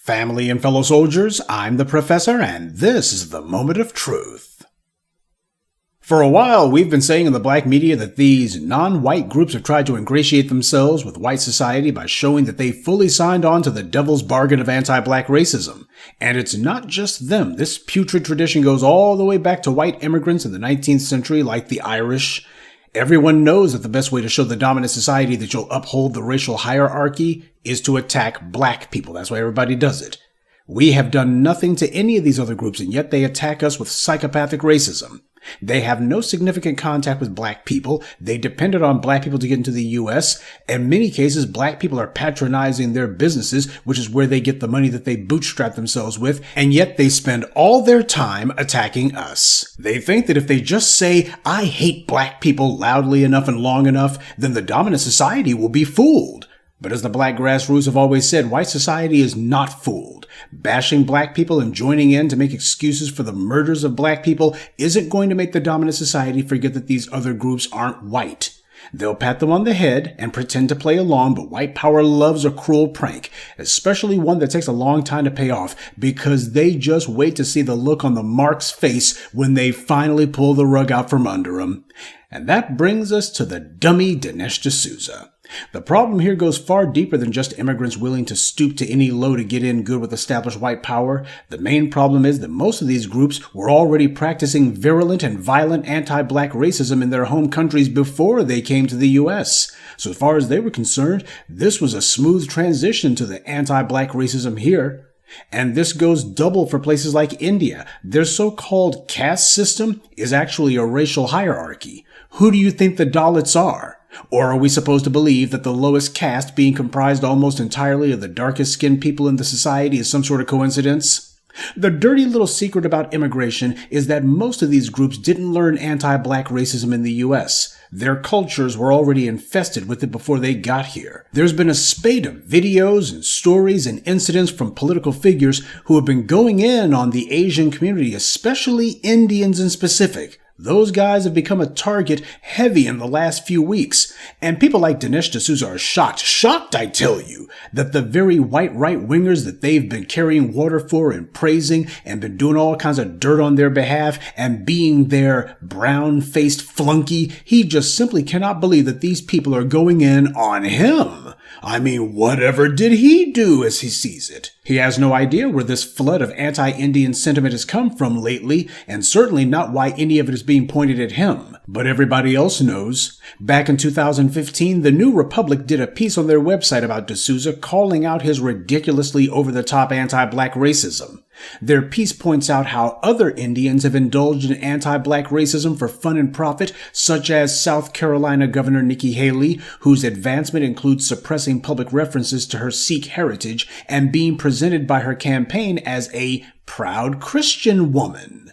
Family and fellow soldiers, I'm the Professor, and this is the Moment of Truth. For a while, we've been saying in the black media that these non-white groups have tried to ingratiate themselves with white society by showing that they fully signed on to the devil's bargain of anti-black racism. And it's not just them. This putrid tradition goes all the way back to white immigrants in the 19th century, like the Irish. Everyone knows that the best way to show the dominant society that you'll uphold the racial hierarchy is to attack black people. That's why everybody does it. We have done nothing to any of these other groups, and yet they attack us with psychopathic racism. They have no significant contact with black people. They depended on black people to get into the U.S. In many cases, black people are patronizing their businesses, which is where they get the money that they bootstrap themselves with, and yet they spend all their time attacking us. They think that if they just say, "I hate black people" loudly enough and long enough, then the dominant society will be fooled. But as the black grassroots have always said, white society is not fooled. Bashing black people and joining in to make excuses for the murders of black people isn't going to make the dominant society forget that these other groups aren't white. They'll pat them on the head and pretend to play along, but white power loves a cruel prank, especially one that takes a long time to pay off, because they just wait to see the look on the mark's face when they finally pull the rug out from under them. And that brings us to the dummy Dinesh D'Souza. The problem here goes far deeper than just immigrants willing to stoop to any low to get in good with established white power. The main problem is that most of these groups were already practicing virulent and violent anti-black racism in their home countries before they came to the U.S. So as far as they were concerned, this was a smooth transition to the anti-black racism here. And this goes double for places like India. Their so-called caste system is actually a racial hierarchy. Who do you think the Dalits are? Or are we supposed to believe that the lowest caste, being comprised almost entirely of the darkest skinned people in the society, is some sort of coincidence? The dirty little secret about immigration is that most of these groups didn't learn anti-black racism in the U.S. Their cultures were already infested with it before they got here. There's been a spate of videos and stories and incidents from political figures who have been going in on the Asian community, especially Indians in specific. Those guys have become a target heavy in the last few weeks, and people like Dinesh D'Souza are shocked, I tell you, that the very white right-wingers that they've been carrying water for and praising and been doing all kinds of dirt on their behalf and being their brown-faced flunky, he just simply cannot believe that these people are going in on him. I mean, whatever did he do as he sees it? He has no idea where this flood of anti-Indian sentiment has come from lately, and certainly not why any of it is being pointed at him. But everybody else knows. Back in 2015, the New Republic did a piece on their website about D'Souza calling out his ridiculously over-the-top anti-black racism. Their piece points out how other Indians have indulged in anti-black racism for fun and profit, such as South Carolina Governor Nikki Haley, whose advancement includes suppressing public references to her Sikh heritage and being presented by her campaign as a proud Christian woman.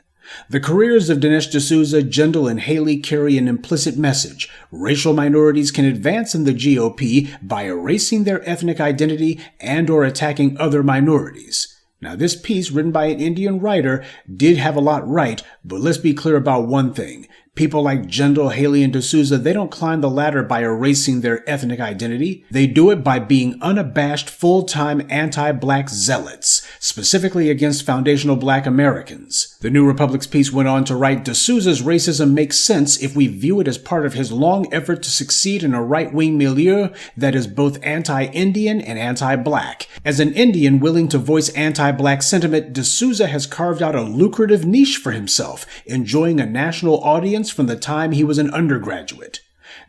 The careers of Dinesh D'Souza, Jindal, and Haley carry an implicit message. Racial minorities can advance in the GOP by erasing their ethnic identity and/or attacking other minorities. Now, this piece, written by an Indian writer, did have a lot right, but let's be clear about one thing. People like Jindal, Haley, and D'Souza, they don't climb the ladder by erasing their ethnic identity. They do it by being unabashed, full-time anti-black zealots, specifically against foundational black Americans. The New Republic's piece went on to write, D'Souza's racism makes sense if we view it as part of his long effort to succeed in a right-wing milieu that is both anti-Indian and anti-black. As an Indian willing to voice anti-black sentiment, D'Souza has carved out a lucrative niche for himself, enjoying a national audience from the time he was an undergraduate.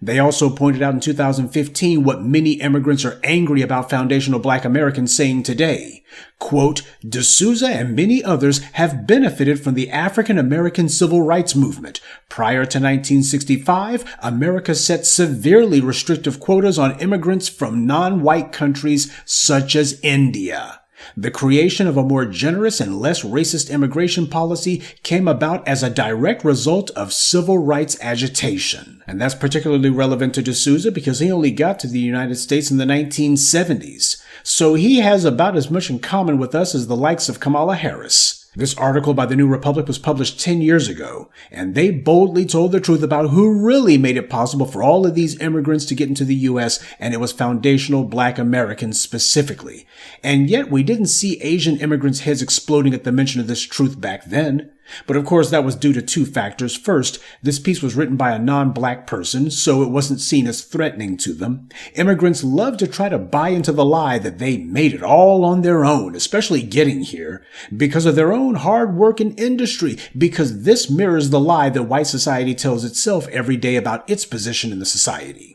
They also pointed out in 2015 what many immigrants are angry about foundational black Americans saying today. Quote, D'Souza and many others have benefited from the African American civil rights movement. Prior to 1965, America set severely restrictive quotas on immigrants from non-white countries such as India. The creation of a more generous and less racist immigration policy came about as a direct result of civil rights agitation. And that's particularly relevant to D'Souza because he only got to the United States in the 1970s. So he has about as much in common with us as the likes of Kamala Harris. This article by the New Republic was published 10 years ago, and they boldly told the truth about who really made it possible for all of these immigrants to get into the U.S., and it was foundational Black Americans specifically. And yet we didn't see Asian immigrants' heads exploding at the mention of this truth back then. But of course that was due to two factors. First, this piece was written by a non-Black person, so it wasn't seen as threatening to them. Immigrants love to try to buy into the lie that they made it all on their own, especially getting here, because of their own hard work in industry, because this mirrors the lie that white society tells itself every day about its position in the society.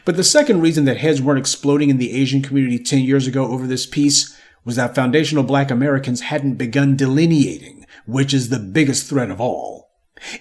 But the second reason that heads weren't exploding in the Asian community 10 years ago over this piece was that foundational Black Americans hadn't begun delineating, which is the biggest threat of all.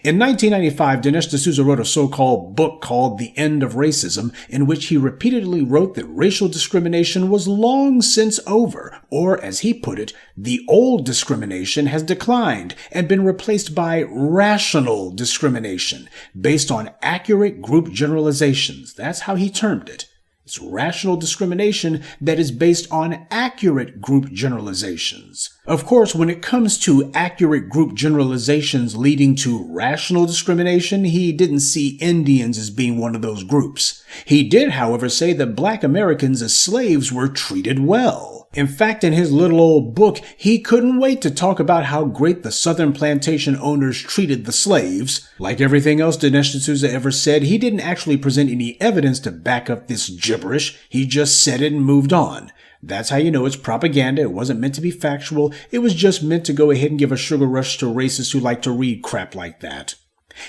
In 1995, Dinesh D'Souza wrote a so-called book called The End of Racism, in which he repeatedly wrote that racial discrimination was long since over, or as he put it, the old discrimination has declined and been replaced by rational discrimination, based on accurate group generalizations. That's how he termed it. It's rational discrimination that is based on accurate group generalizations. Of course, when it comes to accurate group generalizations leading to rational discrimination, he didn't see Indians as being one of those groups. He did, however, say that Black Americans as slaves were treated well. In fact, in his little old book, he couldn't wait to talk about how great the Southern plantation owners treated the slaves. Like everything else Dinesh D'Souza ever said, he didn't actually present any evidence to back up this gibberish. He just said it and moved on. That's how you know it's propaganda. It wasn't meant to be factual. It was just meant to go ahead and give a sugar rush to racists who like to read crap like that.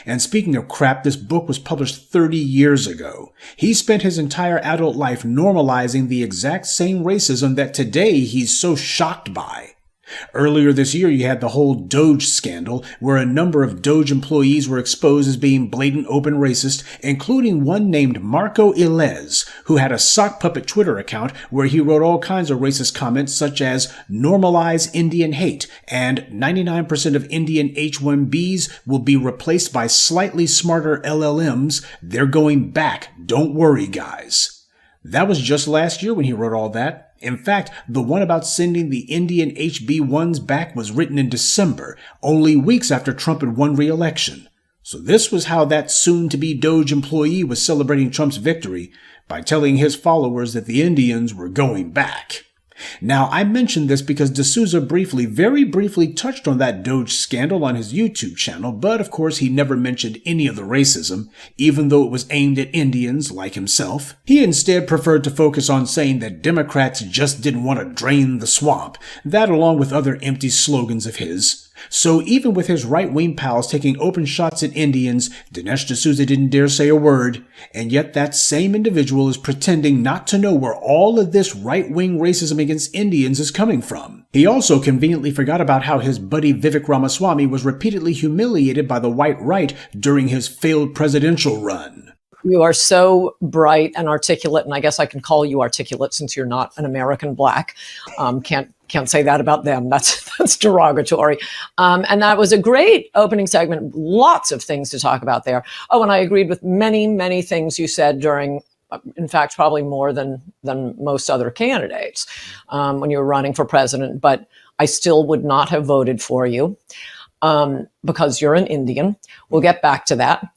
And speaking of crap, this book was published 30 years ago. He spent his entire adult life normalizing the exact same racism that today he's so shocked by. Earlier this year, you had the whole DOGE scandal, where a number of DOGE employees were exposed as being blatant open racist, including one named Marco Ilez, who had a sock puppet Twitter account where he wrote all kinds of racist comments such as "normalize Indian hate" and 99% of Indian H-1Bs will be replaced by slightly smarter LLMs. They're going back. Don't worry, guys. That was just last year when he wrote all that. In fact, the one about sending the Indian HB1s back was written in December, only weeks after Trump had won re-election. So this was how that soon-to-be DOGE employee was celebrating Trump's victory, by telling his followers that the Indians were going back. Now, I mentioned this because D'Souza very briefly touched on that DOGE scandal on his YouTube channel, but of course he never mentioned any of the racism, even though it was aimed at Indians like himself. He instead preferred to focus on saying that Democrats just didn't want to drain the swamp, that along with other empty slogans of his. So even with his right-wing pals taking open shots at Indians, Dinesh D'Souza didn't dare say a word, and yet that same individual is pretending not to know where all of this right-wing racism against Indians is coming from. He also conveniently forgot about how his buddy Vivek Ramaswamy was repeatedly humiliated by the white right during his failed presidential run. You are so bright and articulate, and I guess I can call you articulate since you're not an American Black. Can't say that about them. That's derogatory. And that was a great opening segment. Lots of things to talk about there. Oh, and I agreed with many things you said during, in fact, probably more than most other candidates when you were running for president. But I still would not have voted for you because you're an Indian. We'll get back to that.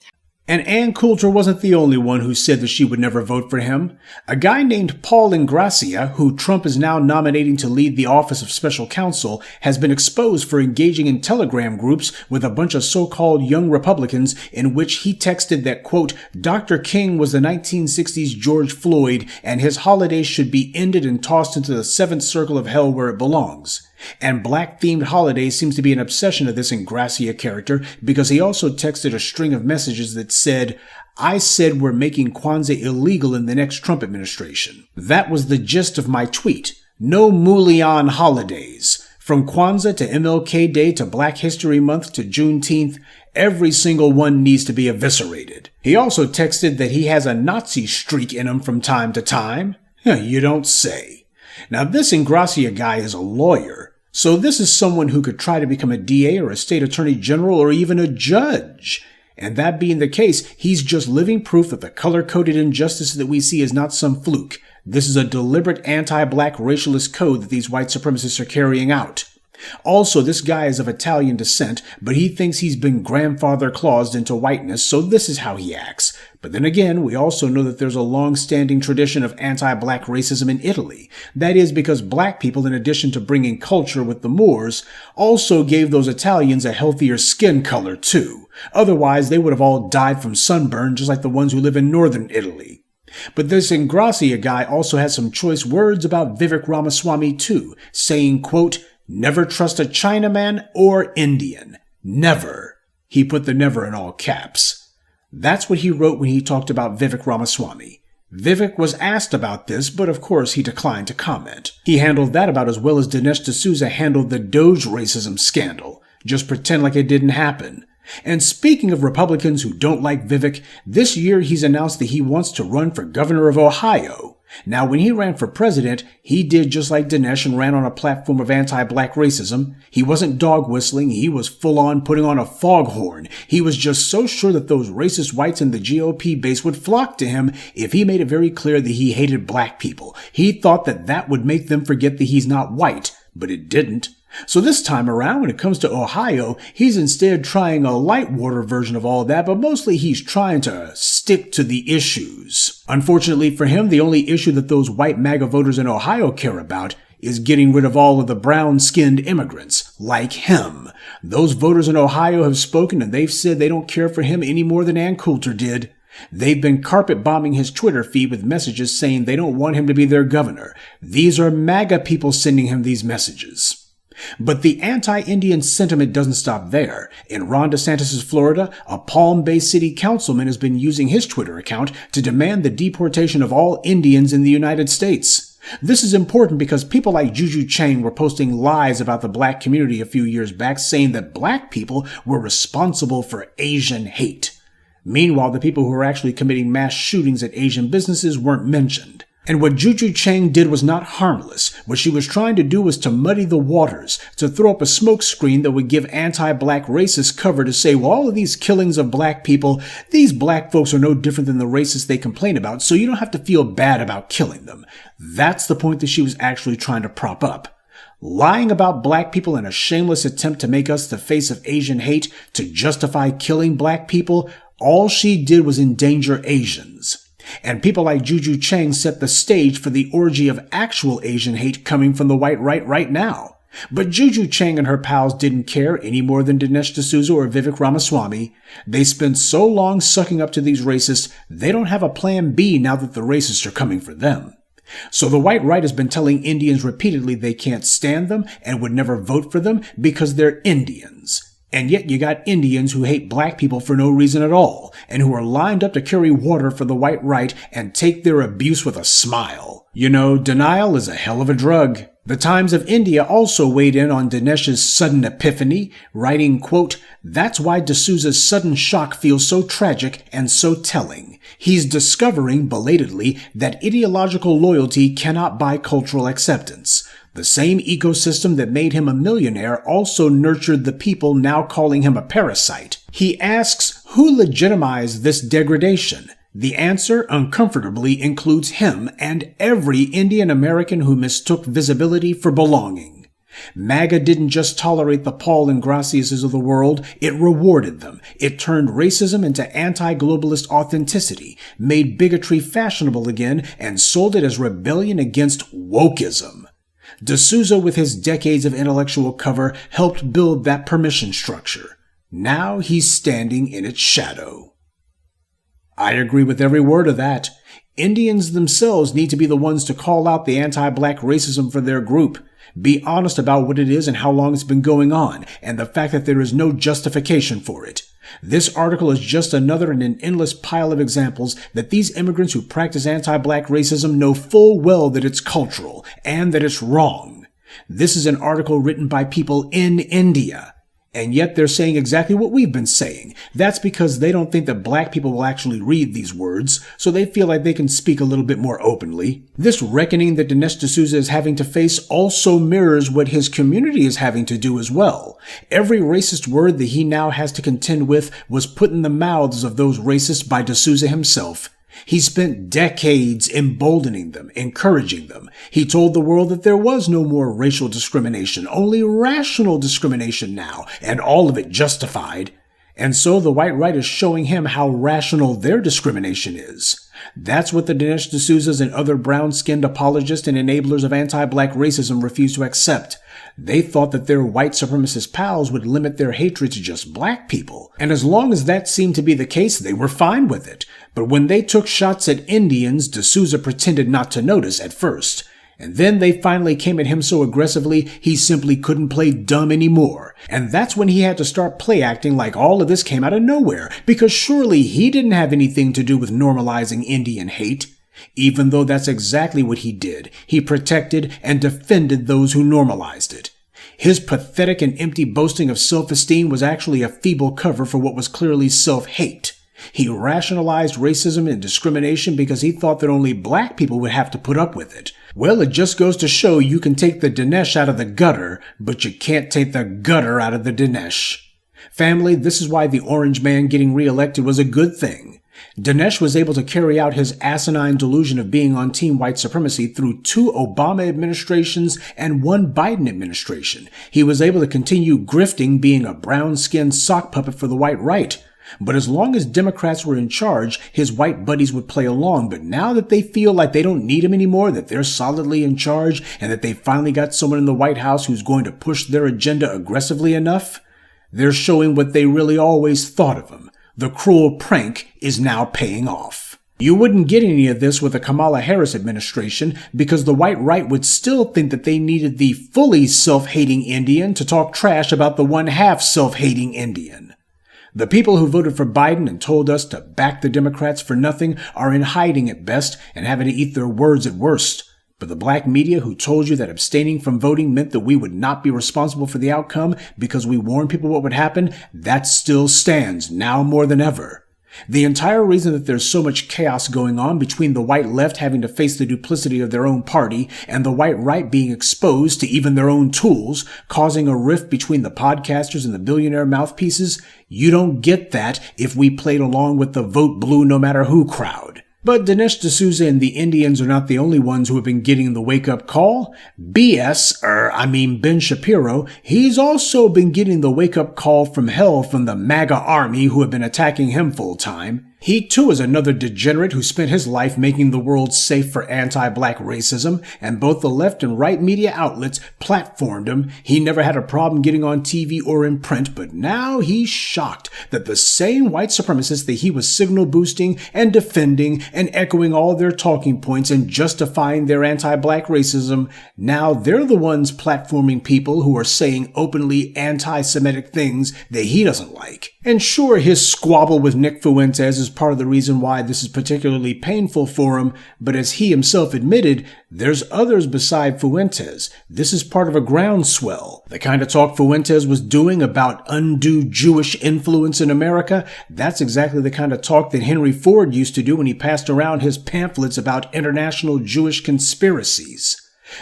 And Ann Coulter wasn't the only one who said that she would never vote for him. A guy named Paul Ingrassia, who Trump is now nominating to lead the Office of Special Counsel, has been exposed for engaging in Telegram groups with a bunch of so-called young Republicans in which he texted that, quote, Dr. King was the 1960s George Floyd and his holidays should be ended and tossed into the seventh circle of hell where it belongs. And black-themed holidays seems to be an obsession of this Ingrassia character because he also texted a string of messages that said, I said we're making Kwanzaa illegal in the next Trump administration. That was the gist of my tweet. No Mulian holidays. From Kwanzaa to MLK Day to Black History Month to Juneteenth, every single one needs to be eviscerated. He also texted that he has a Nazi streak in him from time to time. You don't say. Now this Ingrassia guy is a lawyer. So this is someone who could try to become a DA or a state attorney general or even a judge. And that being the case, he's just living proof that the color-coded injustice that we see is not some fluke. This is a deliberate anti-black racialist code that these white supremacists are carrying out. Also, this guy is of Italian descent, but he thinks he's been grandfather claused into whiteness, so this is how he acts. But then again, we also know that there's a long-standing tradition of anti-black racism in Italy. That is because black people, in addition to bringing culture with the Moors, also gave those Italians a healthier skin color too. Otherwise, they would have all died from sunburn just like the ones who live in northern Italy. But this Ingrassia guy also has some choice words about Vivek Ramaswamy too, saying, quote, "Never trust a Chinaman or Indian. Never." He put the never in all caps. That's what he wrote when he talked about Vivek Ramaswamy. Vivek was asked about this, but of course he declined to comment. He handled that about as well as Dinesh D'Souza handled the DOGE racism scandal. Just pretend like it didn't happen. And speaking of Republicans who don't like Vivek, this year he's announced that he wants to run for governor of Ohio. Now, when he ran for president, he did just like Dinesh and ran on a platform of anti-black racism. He wasn't dog whistling. He was full-on putting on a foghorn. He was just so sure that those racist whites in the GOP base would flock to him if he made it very clear that he hated black people. He thought that that would make them forget that he's not white, but it didn't. So this time around, when it comes to Ohio, he's instead trying a light water version of all that, but mostly he's trying to stick to the issues. Unfortunately for him, the only issue that those white MAGA voters in Ohio care about is getting rid of all of the brown-skinned immigrants, like him. Those voters in Ohio have spoken and they've said they don't care for him any more than Ann Coulter did. They've been carpet bombing his Twitter feed with messages saying they don't want him to be their governor. These are MAGA people sending him these messages. But the anti-Indian sentiment doesn't stop there. In Ron DeSantis' Florida, a Palm Bay City councilman has been using his Twitter account to demand the deportation of all Indians in the United States. This is important because people like Juju Chang were posting lies about the black community a few years back, saying that black people were responsible for Asian hate. Meanwhile, the people who were actually committing mass shootings at Asian businesses weren't mentioned. And what Juju Chang did was not harmless. What she was trying to do was to muddy the waters, to throw up a smokescreen that would give anti-black racists cover to say, well, all of these killings of black people, these black folks are no different than the racists they complain about, so you don't have to feel bad about killing them. That's the point that she was actually trying to prop up. Lying about black people in a shameless attempt to make us the face of Asian hate to justify killing black people, all she did was endanger Asians. And people like Juju Chang set the stage for the orgy of actual Asian hate coming from the white right now. But Juju Chang and her pals didn't care any more than Dinesh D'Souza or Vivek Ramaswamy. They spent so long sucking up to these racists, they don't have a plan B now that the racists are coming for them. So the white right has been telling Indians repeatedly they can't stand them and would never vote for them because they're Indians. And yet you got Indians who hate black people for no reason at all, and who are lined up to carry water for the white right and take their abuse with a smile. You know, denial is a hell of a drug. The Times of India also weighed in on Dinesh's sudden epiphany, writing, quote, "That's why D'Souza's sudden shock feels so tragic and so telling. He's discovering, belatedly, that ideological loyalty cannot buy cultural acceptance. The same ecosystem that made him a millionaire also nurtured the people now calling him a parasite. He asks, who legitimized this degradation? The answer, uncomfortably, includes him and every Indian American who mistook visibility for belonging. MAGA didn't just tolerate the Paul Ingrassiases of the world, it rewarded them. It turned racism into anti-globalist authenticity, made bigotry fashionable again, and sold it as rebellion against wokeism. D'Souza, with his decades of intellectual cover, helped build that permission structure. Now he's standing in its shadow. I agree with every word of that. Indians themselves need to be the ones to call out the anti-black racism for their group. Be honest about what it is and how long it's been going on, and the fact that there is no justification for it. This article is just another in an endless pile of examples that these immigrants who practice anti-black racism know full well that it's cultural, and that it's wrong. This is an article written by people in India. And yet they're saying exactly what we've been saying. That's because they don't think that black people will actually read these words, so they feel like they can speak a little bit more openly. This reckoning that Dinesh D'Souza is having to face also mirrors what his community is having to do as well. Every racist word that he now has to contend with was put in the mouths of those racists by D'Souza himself. He spent decades emboldening them, encouraging them. He told the world that there was no more racial discrimination, only rational discrimination now, and all of it justified. And so the white right is showing him how rational their discrimination is. That's what the Dinesh D'Souzas and other brown-skinned apologists and enablers of anti-black racism refuse to accept. They thought that their white supremacist pals would limit their hatred to just black people. And as long as that seemed to be the case, they were fine with it. But when they took shots at Indians, D'Souza pretended not to notice at first. And then they finally came at him so aggressively, he simply couldn't play dumb anymore. And that's when he had to start play acting like all of this came out of nowhere, because surely he didn't have anything to do with normalizing Indian hate. Even though that's exactly what he did, he protected and defended those who normalized it. His pathetic and empty boasting of self-esteem was actually a feeble cover for what was clearly self-hate. He rationalized racism and discrimination because he thought that only black people would have to put up with it. Well, it just goes to show you can take the Dinesh out of the gutter, but you can't take the gutter out of the Dinesh. Family, this is why the orange man getting reelected was a good thing. Dinesh was able to carry out his asinine delusion of being on team white supremacy through 2 Obama administrations and 1 Biden administration. He was able to continue grifting being a brown-skinned sock puppet for the white right. But as long as Democrats were in charge, his white buddies would play along. But now that they feel like they don't need him anymore, that they're solidly in charge, and that they finally got someone in the White House who's going to push their agenda aggressively enough, they're showing what they really always thought of him. The cruel prank is now paying off. You wouldn't get any of this with a Kamala Harris administration because the white right would still think that they needed the fully self-hating Indian to talk trash about the one-half self-hating Indian. The people who voted for Biden and told us to back the Democrats for nothing are in hiding at best and having to eat their words at worst. But the black media who told you that abstaining from voting meant that we would not be responsible for the outcome because we warned people what would happen, that still stands now more than ever. The entire reason that there's so much chaos going on between the white left having to face the duplicity of their own party and the white right being exposed to even their own tools, causing a rift between the podcasters and the billionaire mouthpieces, you don't get that if we played along with the vote blue no matter who crowd. But Dinesh D'Souza and the Indians are not the only ones who have been getting the wake-up call. Ben Shapiro, he's also been getting the wake-up call from hell from the MAGA army who have been attacking him full-time. He too is another degenerate who spent his life making the world safe for anti-black racism, and both the left and right media outlets platformed him. He never had a problem getting on TV or in print, but now he's shocked that the same white supremacists that he was signal boosting and defending and echoing all their talking points and justifying their anti-black racism, now they're the ones platforming people who are saying openly anti-Semitic things that he doesn't like. And sure, his squabble with Nick Fuentes is part of the reason why this is particularly painful for him, but as he himself admitted, there's others beside Fuentes. This is part of a groundswell. The kind of talk Fuentes was doing about undue Jewish influence in America, that's exactly the kind of talk that Henry Ford used to do when he passed around his pamphlets about international Jewish conspiracies.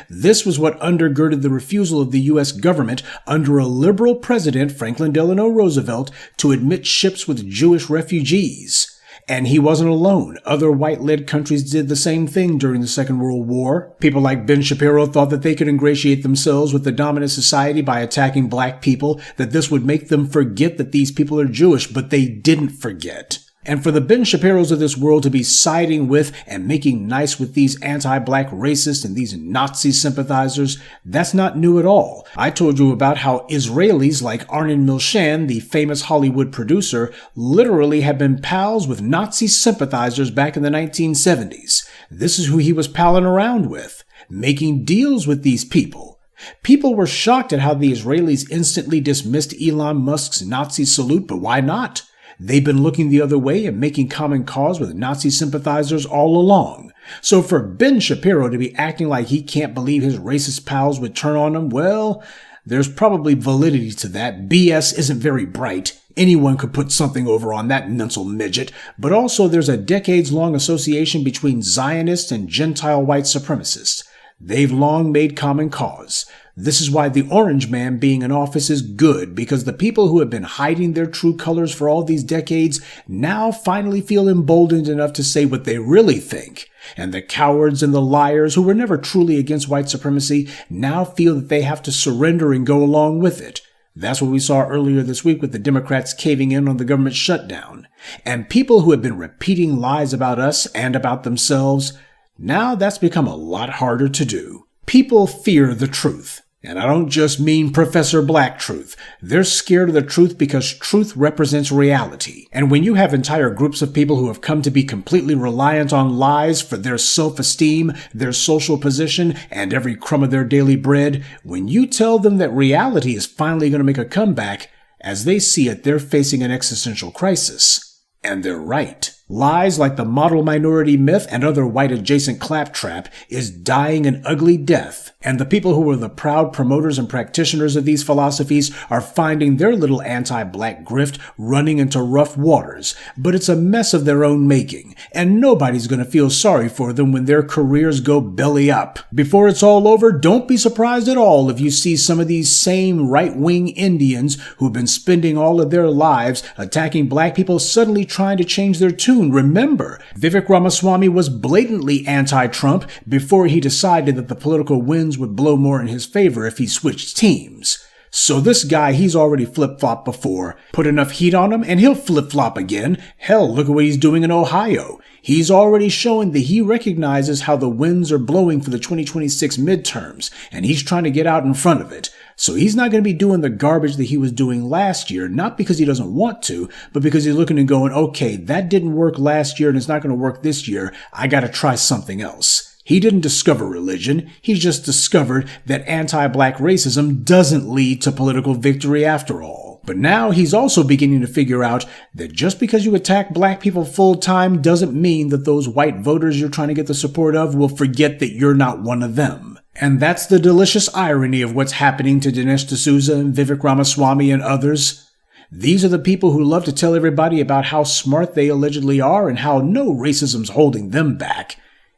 This was what undergirded the refusal of the U.S. government under a liberal president, Franklin Delano Roosevelt, to admit ships with Jewish refugees. And he wasn't alone. Other white-led countries did the same thing during the Second World War. People like Ben Shapiro thought that they could ingratiate themselves with the dominant society by attacking black people, that this would make them forget that these people are Jewish, but they didn't forget. And for the Ben Shapiros of this world to be siding with and making nice with these anti-black racists and these Nazi sympathizers, that's not new at all. I told you about how Israelis like Arnon Milchan, the famous Hollywood producer, literally had been pals with Nazi sympathizers back in the 1970s. This is who he was palling around with, making deals with these people. People were shocked at how the Israelis instantly dismissed Elon Musk's Nazi salute, but why not? They've been looking the other way and making common cause with Nazi sympathizers all along. So for Ben Shapiro to be acting like he can't believe his racist pals would turn on him, well, there's probably validity to that. BS isn't very bright. Anyone could put something over on that mental midget. But also there's a decades-long association between Zionists and Gentile white supremacists. They've long made common cause. This is why the orange man being in office is good, because the people who have been hiding their true colors for all these decades now finally feel emboldened enough to say what they really think. And the cowards and the liars who were never truly against white supremacy now feel that they have to surrender and go along with it. That's what we saw earlier this week with the Democrats caving in on the government shutdown. And people who have been repeating lies about us and about themselves, now that's become a lot harder to do. People fear the truth. And I don't just mean Professor Black truth. They're scared of the truth because truth represents reality. And when you have entire groups of people who have come to be completely reliant on lies for their self-esteem, their social position, and every crumb of their daily bread, when you tell them that reality is finally going to make a comeback, as they see it, they're facing an existential crisis. And they're right. Lies like the model minority myth and other white-adjacent claptrap is dying an ugly death, and the people who are the proud promoters and practitioners of these philosophies are finding their little anti-black grift running into rough waters. But it's a mess of their own making, and nobody's going to feel sorry for them when their careers go belly up. Before it's all over, don't be surprised at all if you see some of these same right-wing Indians who've been spending all of their lives attacking black people suddenly trying to change their tune. Remember, Vivek Ramaswamy was blatantly anti-Trump before he decided that the political winds would blow more in his favor if he switched teams. So this guy, he's already flip-flopped before. Put enough heat on him and he'll flip-flop again. Hell, look at what he's doing in Ohio. He's already showing that he recognizes how the winds are blowing for the 2026 midterms, and he's trying to get out in front of it. So he's not going to be doing the garbage that he was doing last year, not because he doesn't want to, but because he's looking and going, okay, that didn't work last year and it's not going to work this year. I got to try something else. He didn't discover religion. He just discovered that anti-black racism doesn't lead to political victory after all. But now he's also beginning to figure out that just because you attack black people full time doesn't mean that those white voters you're trying to get the support of will forget that you're not one of them. And that's the delicious irony of what's happening to Dinesh D'Souza and Vivek Ramaswamy and others. These are the people who love to tell everybody about how smart they allegedly are and how no racism's holding them back.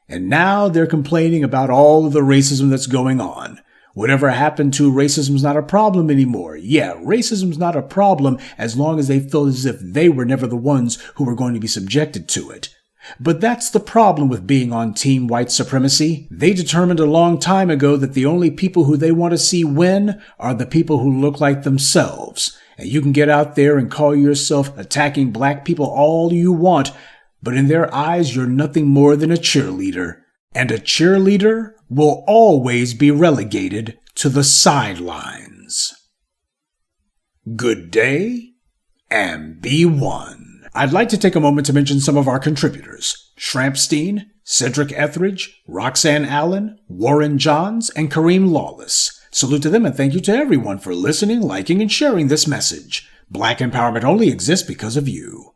And now they're complaining about all of the racism that's going on. Whatever happened to racism's not a problem anymore. Yeah, racism's not a problem as long as they feel as if they were never the ones who were going to be subjected to it. But that's the problem with being on Team White Supremacy. They determined a long time ago that the only people who they want to see win are the people who look like themselves. And you can get out there and call yourself attacking black people all you want, but in their eyes you're nothing more than a cheerleader. And a cheerleader will always be relegated to the sidelines. Good day, and be one. I'd like to take a moment to mention some of our contributors: Shrampstein, Cedric Etheridge, Roxanne Allen, Warren Johns, and Kareem Lawless. Salute to them and thank you to everyone for listening, liking, and sharing this message. Black empowerment only exists because of you.